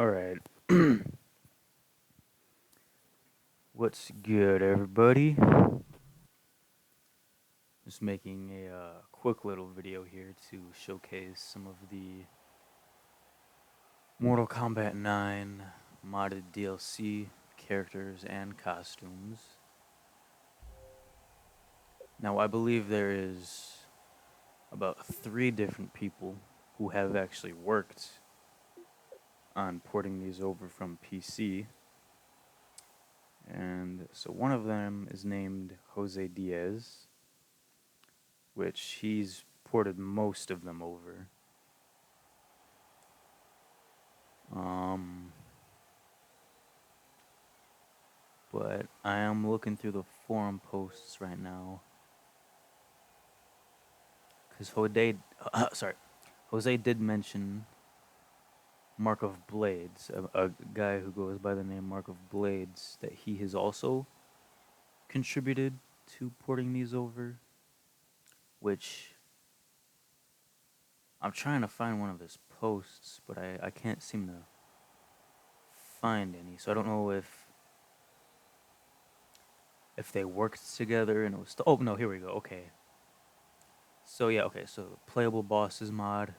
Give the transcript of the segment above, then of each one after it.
Alright. What's good, everybody? Just making a quick little video here to showcase some of the Mortal Kombat 9 modded DLC characters and costumes. Now, I believe there is about 3 different people who have actually worked on porting these over from PC. And so one of them is named Jose Diaz, which he's ported most of them over. Um, but I am looking through the forum posts right now because Jose did mention Mark of Blades, a guy who goes by the name Mark of Blades, that he has also contributed to porting these over, which I'm trying to find one of his posts, but I can't seem to find any, so I don't know if they worked together and it was... oh, no, here we go, okay. So, yeah, okay, so Playable Bosses mod,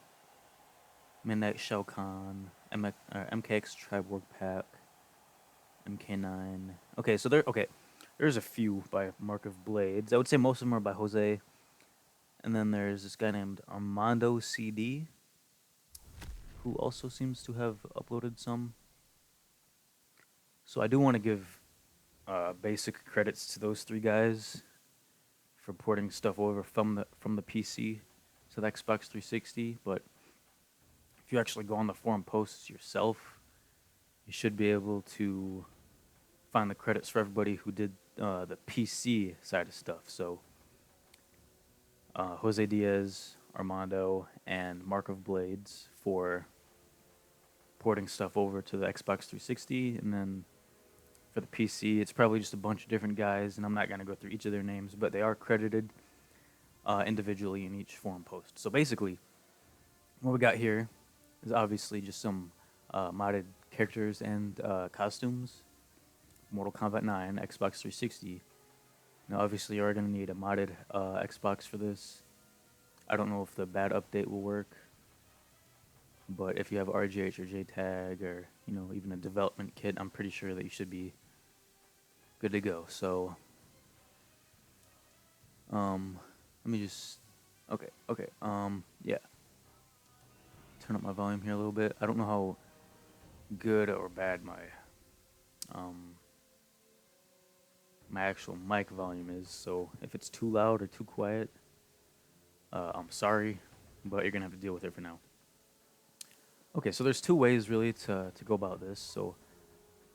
Midnight Shao Kahn, MKX Tribe Work Pack, MK9. Okay, so there's a few by Mark of Blades. I would say most of them are by Jose. And then there's this guy named Armando CD, who also seems to have uploaded some. So I do want to give basic credits to those 3 guys for porting stuff over from the PC to the Xbox 360, but if you actually go on the forum posts yourself, you should be able to find the credits for everybody who did the PC side of stuff. So Jose Diaz, Armando, and Mark of Blades for porting stuff over to the Xbox 360, and then for the PC, it's probably just a bunch of different guys, and I'm not going to go through each of their names, but they are credited individually in each forum post. So basically, what we got here is obviously just some modded characters and costumes. Mortal Kombat 9, Xbox 360. Now, obviously, you are going to need a modded Xbox for this. I don't know if the bad update will work, but if you have RGH or JTAG or, even a development kit, I'm pretty sure that you should be good to go. So, let me just... okay, yeah. Turn up my volume here a little bit. I don't know how good or bad my actual mic volume is, so if it's too loud or too quiet, I'm sorry, but you're gonna have to deal with it for now. Okay, so there's 2 ways really to go about this. So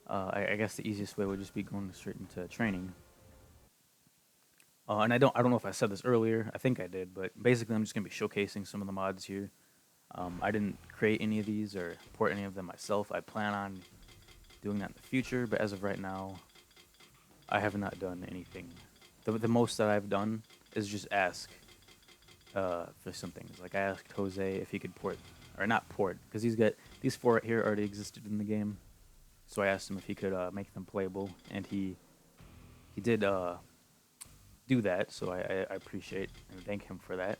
I guess the easiest way would just be going straight into training. And I don't know if I said this earlier. I think I did, but basically I'm just gonna be showcasing some of the mods here. I didn't create any of these or port any of them myself. I plan on doing that in the future, but as of right now, I have not done anything. The most that I've done is just ask for some things. Like I asked Jose if he could port, or not port, because these 4 right here already existed in the game. So I asked him if he could make them playable, and he did do that. So I appreciate and thank him for that,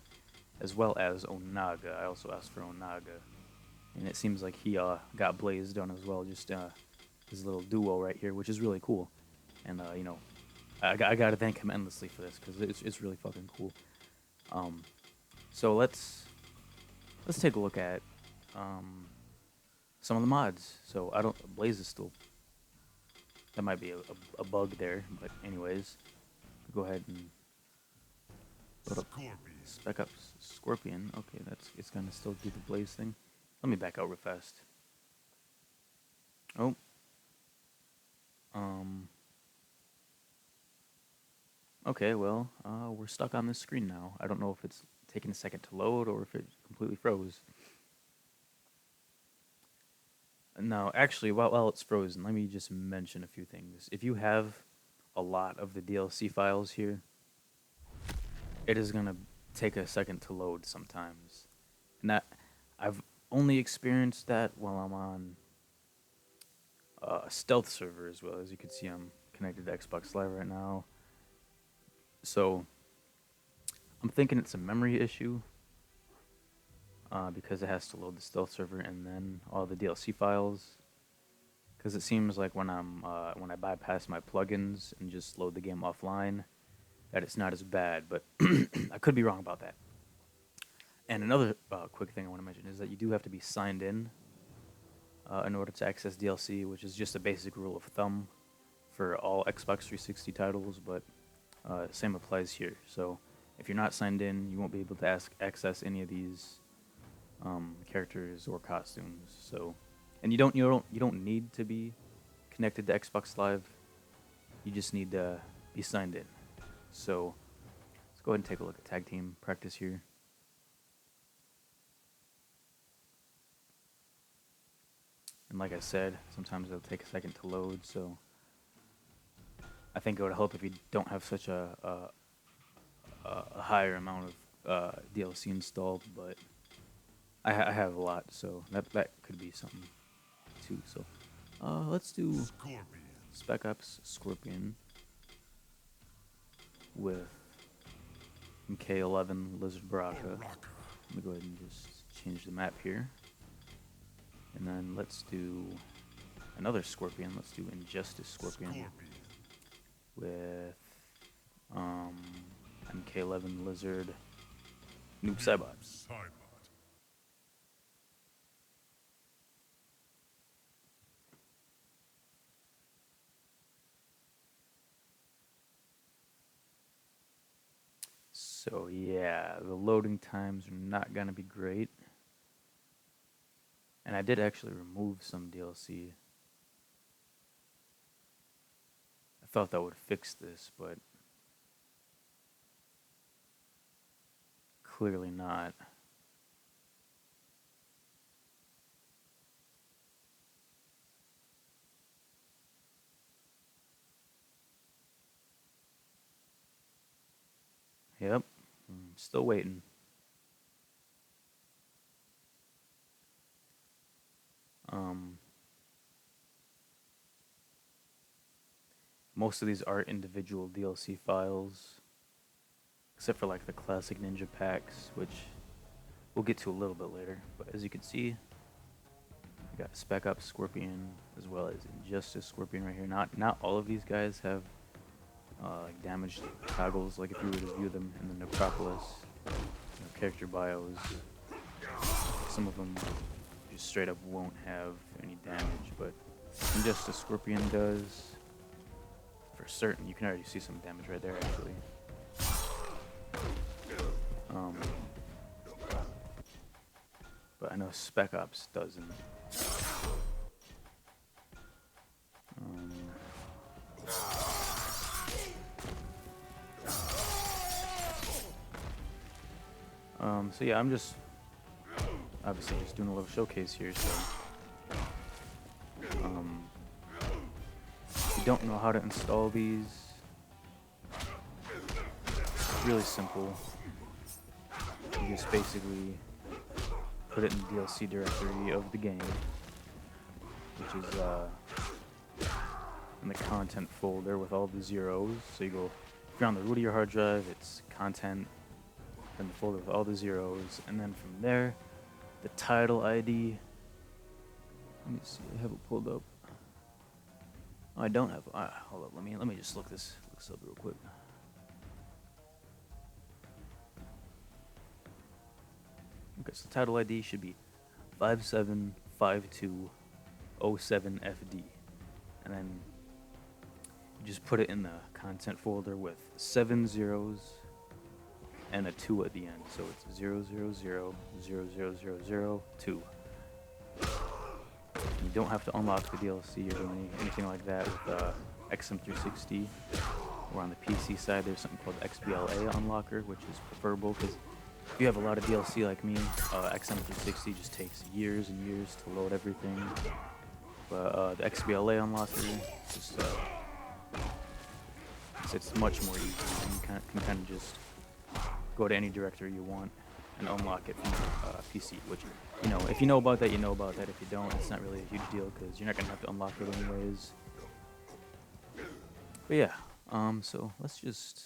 as well as Onaga. I also asked for Onaga, and it seems like he got Blaze done as well. Just his little duo right here, which is really cool. And I gotta thank him endlessly for this because it's really fucking cool. So let's take a look at some of the mods. So Blaze is still... that might be a bug there, but anyways, go ahead and load up Spec up Scorpion. Okay, it's gonna still do the Blaze thing. Let me back out real fast. Oh. Okay, well, we're stuck on this screen now. I don't know if it's taking a second to load or if it completely froze. No, actually, while it's frozen, let me just mention a few things. If you have a lot of the DLC files here, it is going to take a second to load sometimes. And I've only experienced that while I'm on a stealth server as well. As you can see, I'm connected to Xbox Live right now. So I'm thinking it's a memory issue because it has to load the stealth server and then all the DLC files. Because it seems like when when I bypass my plugins and just load the game offline, that it's not as bad. But I could be wrong about that. And another quick thing I want to mention is that you do have to be signed in order to access DLC, which is just a basic rule of thumb for all Xbox 360 titles, but same applies here. So if you're not signed in, you won't be able to access any of these characters or costumes. So, and you don't need to be connected to Xbox Live. You just need to be signed in. So let's go ahead and take a look at tag team practice here. And like I said, sometimes it'll take a second to load, so I think it would help if you don't have such a higher amount of DLC installed, but I have a lot, so that could be something too. So let's do Spec Ops Scorpion with MK9 Lizard Baraka. Let me go ahead and just change the map here. And then let's do another Scorpion. Let's do Injustice Scorpion with MK9 Lizard Noob Saibot. So yeah, the loading times are not gonna be great. And I did actually remove some DLC. I thought that would fix this, but clearly not. Yep, still waiting. Most of these are individual DLC files, except for like the classic ninja packs, which we'll get to a little bit later. But as you can see, I got Spec Ops Scorpion as well as Injustice Scorpion right here. Not all of these guys have like damaged toggles, like if you were to view them in the Necropolis character bios. Some of them just straight up won't have any damage, but Injustice Scorpion does. For certain, you can already see some damage right there actually. But I know Spec Ops doesn't. So yeah, I'm just obviously just doing a little showcase here. So, if you don't know how to install these, it's really simple. You just basically put it in the DLC directory of the game, which is in the content folder with all the zeros. So you go, if you're on the root of your hard drive, it's content, then the folder with all the zeros, and then from there, the title ID. Let me see, I have it pulled up. Oh, I don't have. Hold up, let me just look this up real quick. Okay, so title ID should be 575207FD, and then you just put it in the content folder with 7 zeros and a 2 at the end, so it's 000000002. You don't have to unlock the DLC or do anything like that with XM360. Or on the PC side, there's something called XBLA Unlocker, which is preferable because if you have a lot of DLC like me, XM360 just takes years and years to load everything. But the XBLA Unlocker, just it's much more easy. You can kind of just go to any directory you want and unlock it from PC. Which, you know, if you know about that, you know about that. If you don't, it's not really a huge deal because you're not gonna have to unlock it anyways. But yeah, so let's just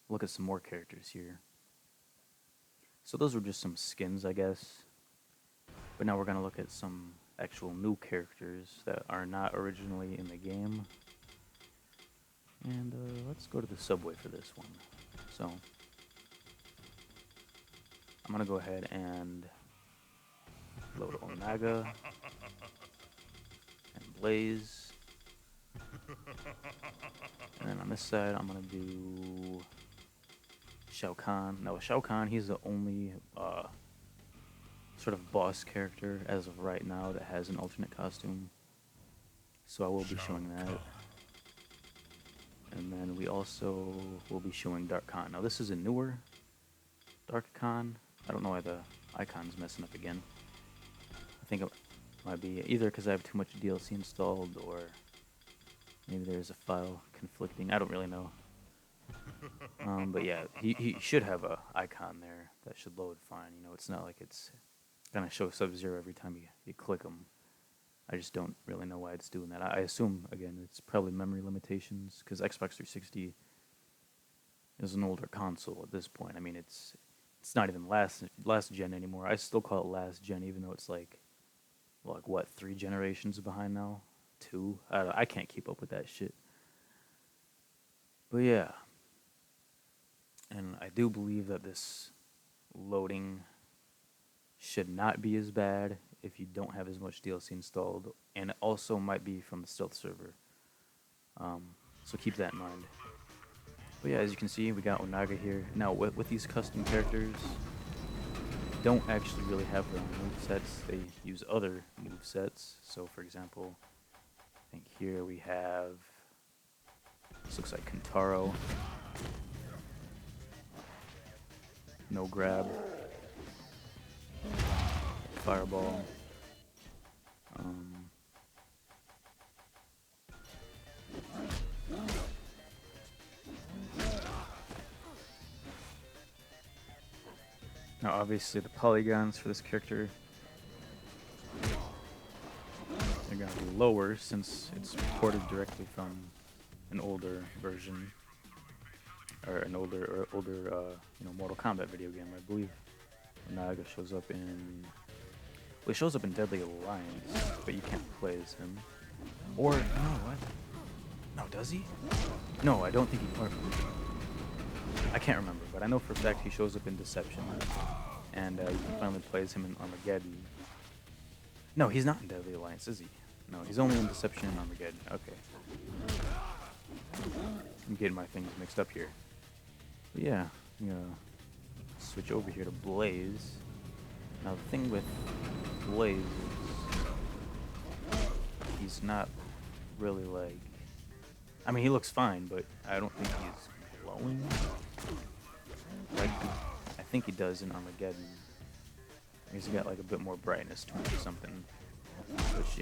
look at some more characters here. So those were just some skins, I guess. But now we're gonna look at some actual new characters that are not originally in the game. And let's go to the subway for this one. So I'm gonna go ahead and load Onaga and Blaze. And then on this side, I'm gonna do Shao Kahn. Now, with Shao Kahn, he's the only sort of boss character as of right now that has an alternate costume. So I will be showing that. And then we also will be showing Dark Khan. Now, this is a newer Dark Khan. I don't know why the icon's messing up again. I think it might be either because I have too much DLC installed or maybe there's a file conflicting. I don't really know. But yeah, he should have a icon there that should load fine. You know, it's not like it's gonna show Sub-Zero every time you click him. I just don't really know why it's doing that. I assume, again, it's probably memory limitations, because Xbox 360 is an older console at this point. I mean, it's not even last gen anymore. I still call it last gen, even though it's like what, 3 generations behind now? 2? I can't keep up with that shit. But yeah. And I do believe that this loading should not be as bad if you don't have as much DLC installed, and it also might be from the stealth server. So keep that in mind. But yeah, as you can see, we got Onaga here. Now, with these custom characters, don't actually really have their own movesets. They use other movesets. So, for example, I think here we have, this looks like Kentaro. No grab. Fireball. Now, obviously, the polygons for this character are going to be lower since it's ported directly from an older version, or an older Mortal Kombat video game. I believe Onaga shows up in, well, he shows up in Deadly Alliance, but you can't play as him. Or no, what? No, does he? No, I don't think he. I can't remember, but I know for a fact he shows up in Deception, and you can finally play as him in Armageddon. No, he's not in Deadly Alliance, is he? No, he's only in Deception and Armageddon. Okay. I'm getting my things mixed up here. But yeah, I'm gonna switch over here to Blaze. Now the thing with Blaze is he's not really like, I mean, he looks fine, but I don't think he's glowing like I think he does in Armageddon. He's got like a bit more brightness to him or something, which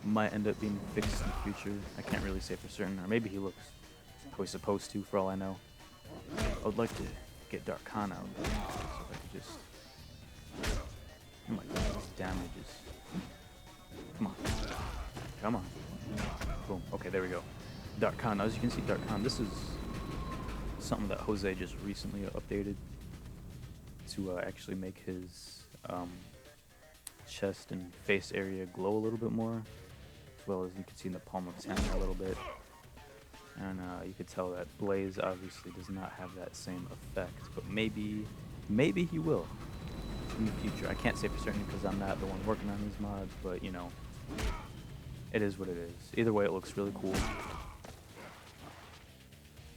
might end up being fixed in the future. I can't really say for certain, or maybe he looks how he's supposed to, for all I know. I would like to get Dark Khan out, so if I could just, oh my god, these damages. Come on, come on, boom. Okay, there we go. Dark Khan. As you can see, Dark Khan. This is something that Jose just recently updated to actually make his chest and face area glow a little bit more, as well as you can see in the palm of his hand a little bit. And you could tell that Blaze obviously does not have that same effect, but maybe he will in the future. I can't say for certain because I'm not the one working on these mods, but you know, it is what it is. Either way, it looks really cool.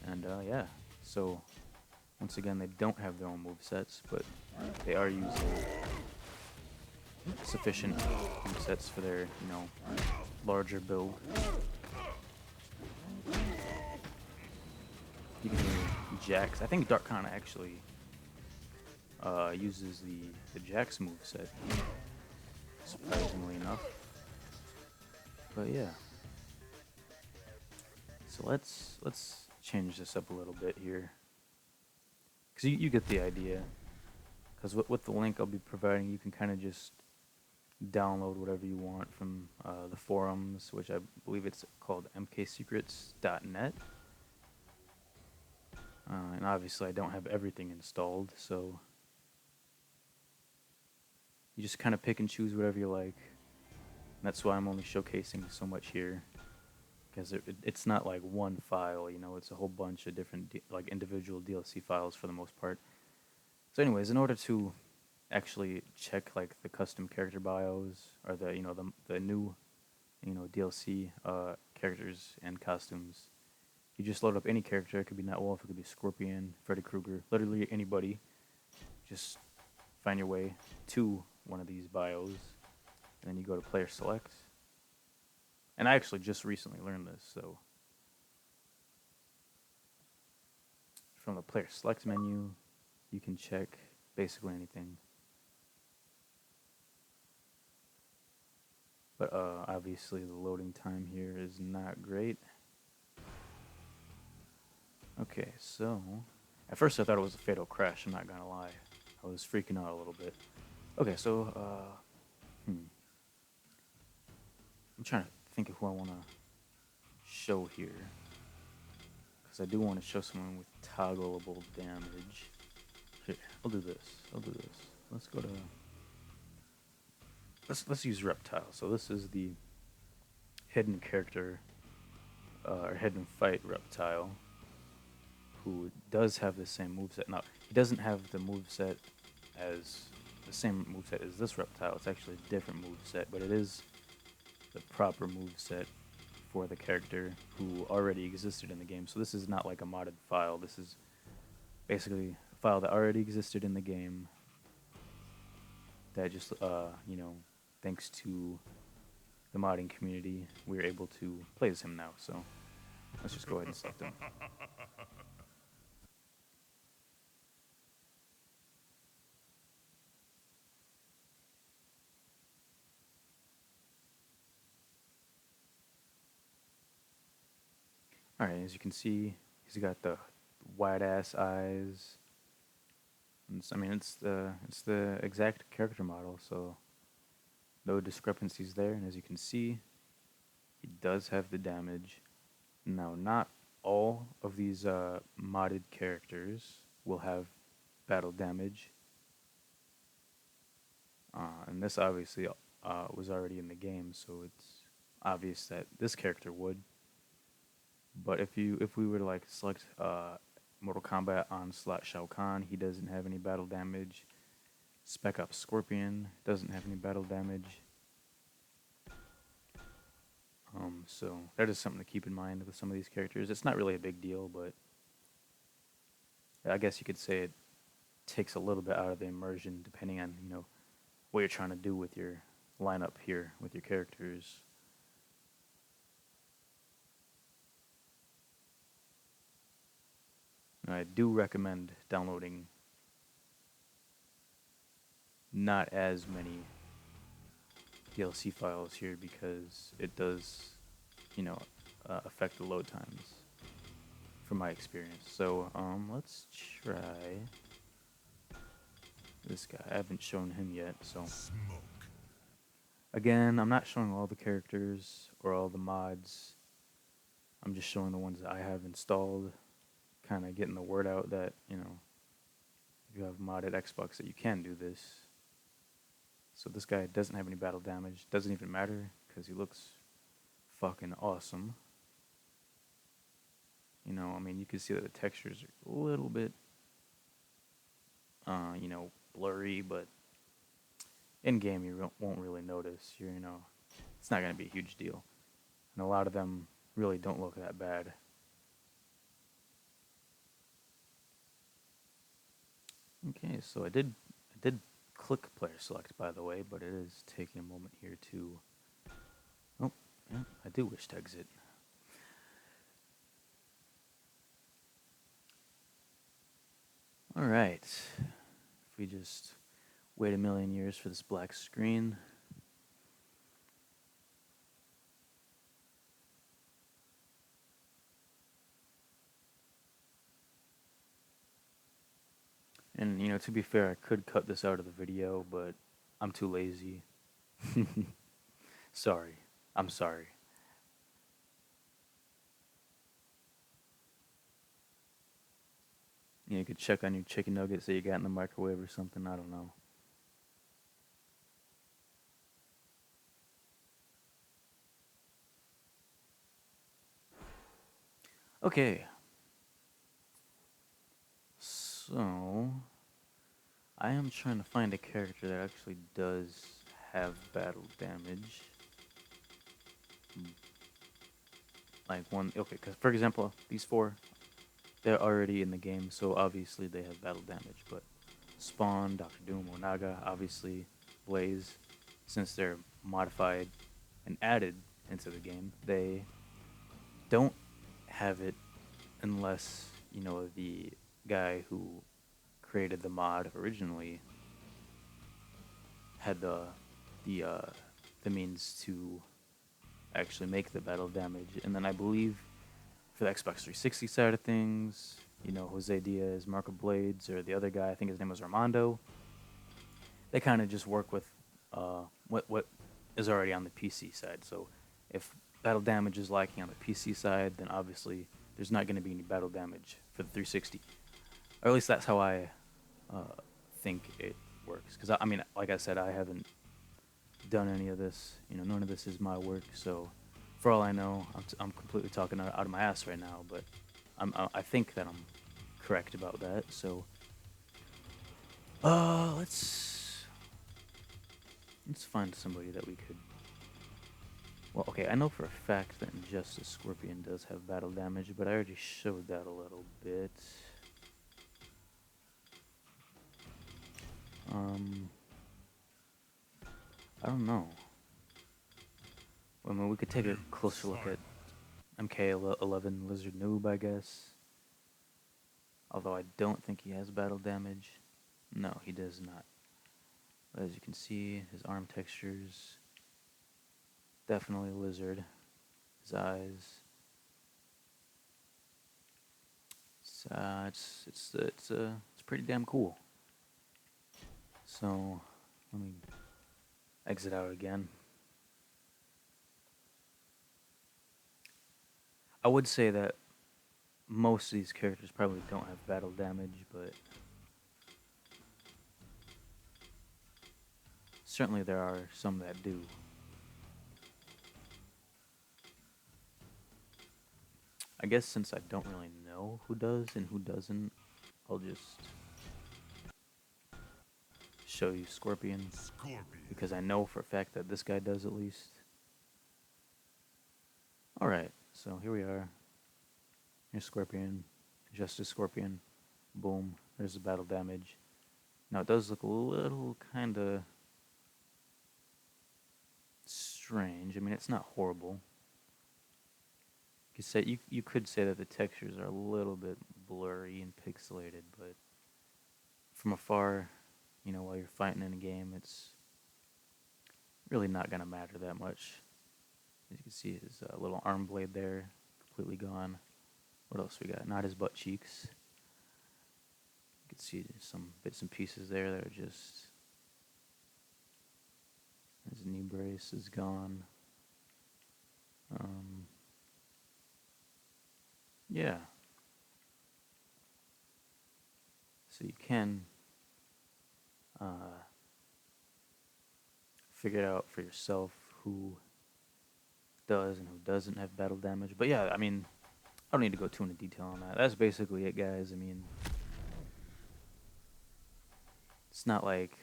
And yeah, so once again, they don't have their own movesets, but they are using sufficient movesets for their, you know, larger build. You can hear Jax. I think Dark Khan actually uses the Jax moveset, surprisingly enough. But yeah. So let's change this up a little bit here. because you get the idea. Because with the link I'll be providing, you can kind of just download whatever you want from the forums, which I believe it's called mksecrets.net. And obviously I don't have everything installed, so you just kind of pick and choose whatever you like. And that's why I'm only showcasing so much here, because it's not like one file, you know, it's a whole bunch of different like individual DLC files for the most part. So anyways, in order to actually check like the custom character bios or the the new DLC characters and costumes, you just load up any character. It could be Nightwolf, it could be Scorpion, Freddy Krueger, literally anybody. Just find your way to one of these bios, and then you go to player select. And I actually just recently learned this, so from the player select menu, you can check basically anything. But obviously the loading time here is not great. Okay, so at first I thought it was a fatal crash, I'm not gonna lie. I was freaking out a little bit. Okay, so I'm trying to think of who I want to show here, because I do want to show someone with toggleable damage. Here, I'll do this. Let's go to let's use Reptile. So this is the hidden character or hidden fight Reptile, who does have the same moveset. Now, he doesn't have the moveset as the same moveset as this Reptile. It's actually a different moveset, but it is the proper moveset for the character who already existed in the game. So this is not like a modded file. This is basically a file that already existed in the game that just, thanks to the modding community, we're able to play as him now. So let's just go ahead and select him. All right, as you can see, he's got the wide ass eyes. I mean, it's the exact character model, so no discrepancies there. And as you can see, he does have the damage. Now, not all of these modded characters will have battle damage, and this obviously was already in the game, so it's obvious that this character would. But if we were to like select Mortal Kombat Onslaught Shao Kahn, he doesn't have any battle damage. Spec Ops Scorpion doesn't have any battle damage. So that is something to keep in mind with some of these characters. It's not really a big deal, but I guess you could say it takes a little bit out of the immersion, depending on what you're trying to do with your lineup here with your characters. And I do recommend downloading not as many DLC files here, because it does, affect the load times from my experience. So let's try this guy. I haven't shown him yet, so again, I'm not showing all the characters or all the mods. I'm just showing the ones that I have installed, kind of getting the word out that, if you have modded Xbox, that you can do this. So this guy doesn't have any battle damage. Doesn't even matter, because he looks fucking awesome. I mean, you can see that the textures are a little bit, blurry, but in game you won't really notice. It's not going to be a huge deal. And a lot of them really don't look that bad. Okay, so I did click player select, by the way, but it is taking a moment here to... Oh, yeah, I do wish to exit. Alright, if we just wait a million years for this black screen. And, to be fair, I could cut this out of the video, but I'm too lazy. Sorry. I'm sorry. You could check on your chicken nuggets that you got in the microwave or something. I don't know. Okay. So, I am trying to find a character that actually does have battle damage. Like one, okay, because for example, these four, they're already in the game, so obviously they have battle damage. But Spawn, Doctor Doom, Onaga, obviously Blaze, since they're modified and added into the game, they don't have it unless, the guy who created the mod originally had the means to actually make the battle damage. And then I believe for the Xbox 360 side of things, Jose Diaz, Marco Blades, or the other guy, I think his name was Armando. They kind of just work with what is already on the PC side. So if battle damage is lacking on the PC side, then obviously there's not going to be any battle damage for the 360. Or at least that's how I think it works. Because, I mean, like I said, I haven't done any of this. None of this is my work. So for all I know, I'm completely talking out of my ass right now. But I think that I'm correct about that. So let's find somebody that we could. Well, okay, I know for a fact that Injustice Scorpion does have battle damage, but I already showed that a little bit. I don't know. I mean, we could take a closer look at MK11 Lizard Noob, I guess. Although I don't think he has battle damage. No, he does not. But as you can see, his arm textures, definitely lizard. His eyes. It's pretty damn cool. So let me exit out again. I would say that most of these characters probably don't have battle damage, but certainly there are some that do. I guess since I don't really know who does and who doesn't, I'll just show you Scorpion. Because I know for a fact that this guy does at least. Alright, so here we are. Here's Scorpion. Justice Scorpion. Boom. There's the battle damage. Now it does look a little kind of strange. I mean, it's not horrible. You could say that the textures are a little bit blurry and pixelated, but from afar, while you're fighting in a game, it's really not gonna matter that much. As you can see, his little arm blade there, completely gone. What else we got? Not his butt cheeks. You can see some bits and pieces there that are just. His knee brace is gone. Yeah. So you can figure it out for yourself who does and who doesn't have battle damage. But yeah, I mean, I don't need to go too into detail on that. That's basically it, guys. I mean, it's not like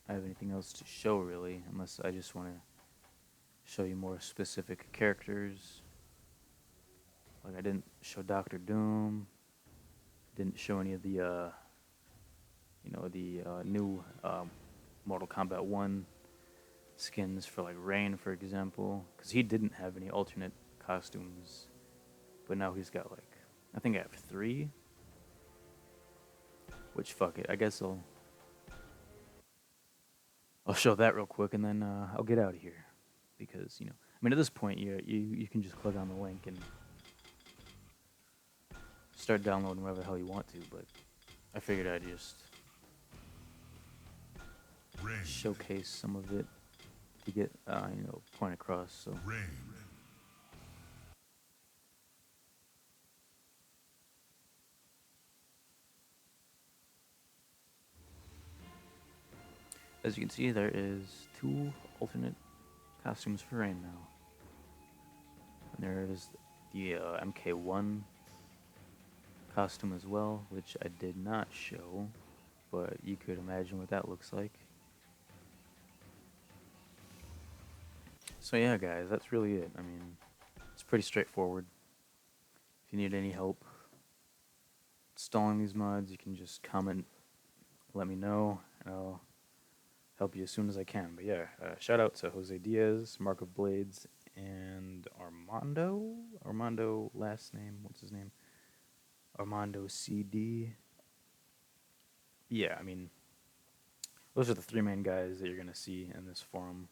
I have anything else to show, really, unless I just want to show you more specific characters. Like, I didn't show Doctor Doom. Didn't show any of the, new Mortal Kombat 1 skins for, like, Rain, for example. Because he didn't have any alternate costumes. But now he's got, like, I think I have 3. Which, fuck it. I guess I'll show that real quick, and then I'll get out of here. Because, I mean, at this point, you can just click on the link and start downloading whatever the hell you want to, but I figured I'd just Rain. showcase some of it to get, point across. So, Rain. as you can see, there is 2 alternate costumes for Rain now. And there is the MK1 costume as well, which I did not show, but you could imagine what that looks like. So yeah, guys, that's really it. I mean, it's pretty straightforward. If you need any help installing these mods, you can just comment, let me know, and I'll help you as soon as I can. But yeah, shout out to Jose Diaz, Mark of Blades, and Armando. Armando last name, what's his name? Armando CD. Yeah, I mean, those are the 3 main guys that you're gonna see in this forum.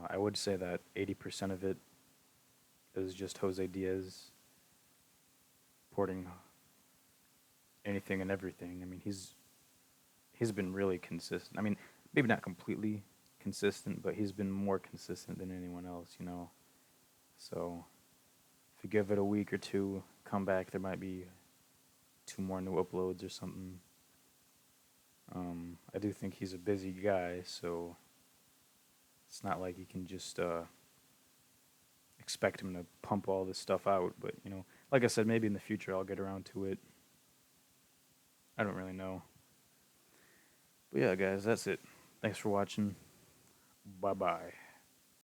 I would say that 80% of it is just Jose Diaz porting anything and everything. I mean, he's been really consistent. I mean, maybe not completely consistent, but he's been more consistent than anyone else, you know. So if you give it a week or two, come back, there might be 2 more new uploads or something. I do think he's a busy guy, so it's not like you can just expect him to pump all this stuff out. But you know, like I said, maybe in the future I'll get around to it. I don't really know. But yeah, guys, that's it. Thanks for watching. Bye bye.